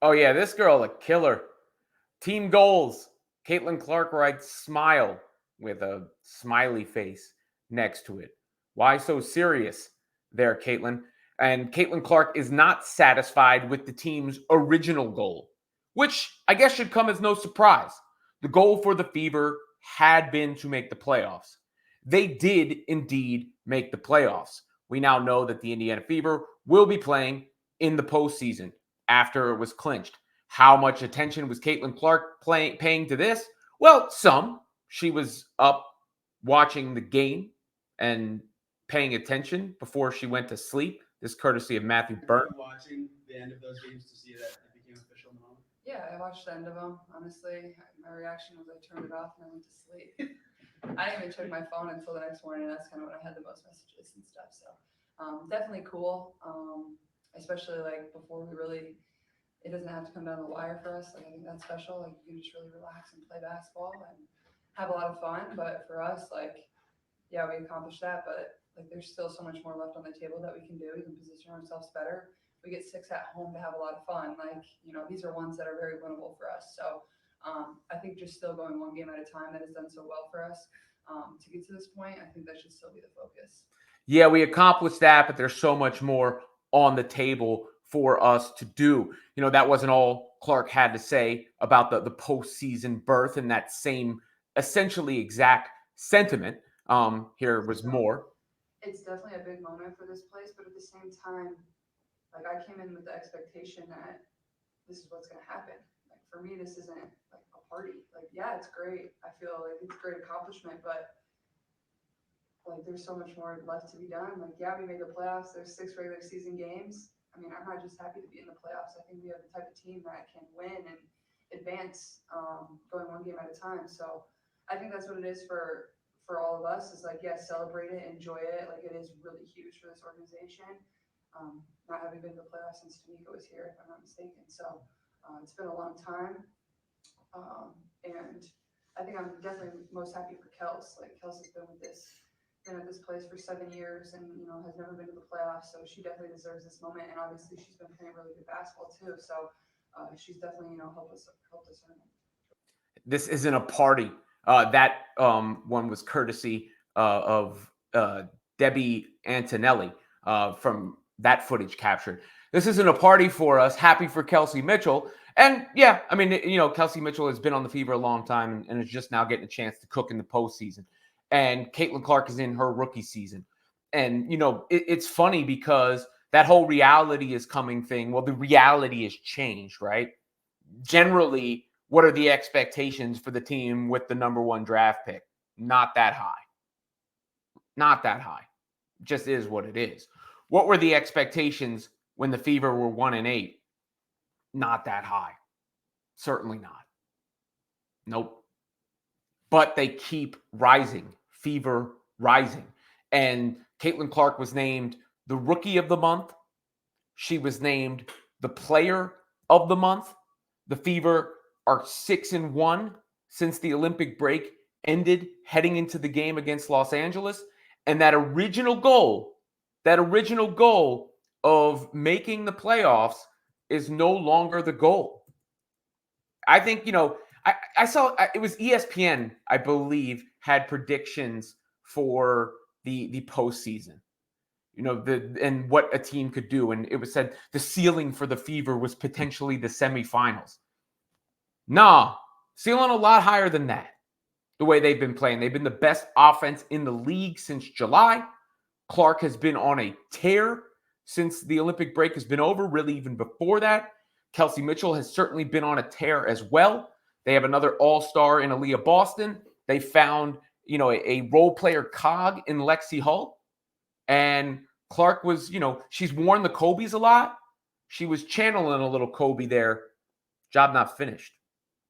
Oh, yeah, this girl, a killer. Team goals. Caitlin Clark writes smile with a smiley face next to it. Why so serious there, Caitlin? And Caitlin Clark is not satisfied with the team's original goal, which I guess should come as no surprise. The goal for the Fever had been to make the playoffs. They did indeed make the playoffs. We now know that the Indiana Fever will be playing in the postseason after it was clinched. How much attention was Caitlin Clark paying to this? Well, some. She was up watching the game and paying attention before she went to sleep. This courtesy of Matthew Burton. Watching the end of those games to see that it became official in the moment. Yeah, I watched the end of them. Honestly, my reaction was I turned it off and I went to sleep. I didn't even check my phone until the next morning. That's kind of when I had the most messages and stuff. So definitely cool, especially like before we really. It doesn't have to come down the wire for us. Like I think that's special. Like you can just really relax and play basketball and have a lot of fun. But for us, like yeah, we accomplished that. But like there's still so much more left on the table that we can do. We can position ourselves better. We get 6 at home to have a lot of fun. Like these are ones that are very winnable for us. So I think just still going one game at a time that has done so well for us to get to this point. I think that should still be the focus. Yeah, we accomplished that, but there's so much more on the table for us to do. That wasn't all Clark had to say about the postseason berth and that same essentially exact sentiment. Here was more. It's definitely a big moment for this place, but at the same time, like I came in with the expectation that this is what's going to happen. Like for me, this isn't like a party. Like yeah, it's great. I feel like it's a great accomplishment, but like there's so much more left to be done. Like yeah, we made the playoffs. There's 6 regular season games. I mean, I'm not just happy to be in the playoffs. I think we have the type of team that can win and advance going one game at a time. So I think that's what it is for all of us. Is like yes, celebrate it, enjoy it. Like it is really huge for this organization. Not having been to the playoffs since Tamika was here, if I'm not mistaken. So it's been a long time, and I think I'm definitely most happy for Kels. Like Kels has been at this place for 7 years and has never been to the playoffs, so she definitely deserves this moment. And obviously she's been playing really good basketball too, so she's definitely helped us earn it. This isn't a party. That one was courtesy of Debbie Antonelli from that footage captured. This isn't a party for us. Happy for Kelsey Mitchell. And yeah, I mean, Kelsey Mitchell has been on the Fever a long time and is just now getting a chance to cook in the postseason. And Caitlin Clark is in her rookie season. And, it's funny because that whole reality is coming thing. Well, the reality has changed, right? Generally, what are the expectations for the team with the number 1 draft pick? Not that high. Not that high. Just is what it is. What were the expectations when the Fever were 1-8? Not that high. Certainly not. Nope. But they keep rising. Fever rising. And Caitlin Clark was named the Rookie of the Month. She was named the Player of the Month. The Fever are 6-1 since the Olympic break ended, heading into the game against Los Angeles. And that original goal of making the playoffs is no longer the goal. I think, I saw it was ESPN, I believe, had predictions for the postseason. And what a team could do. And it was said the ceiling for the Fever was potentially the semifinals. Nah, ceiling a lot higher than that. The way they've been playing. They've been the best offense in the league since July. Clark has been on a tear since the Olympic break has been over, really even before that. Kelsey Mitchell has certainly been on a tear as well. They have another all-star in Aaliyah Boston. They found, a role player cog in Lexi Hull. And Clark was, she's worn the Kobe's a lot. She was channeling a little Kobe there. Job not finished.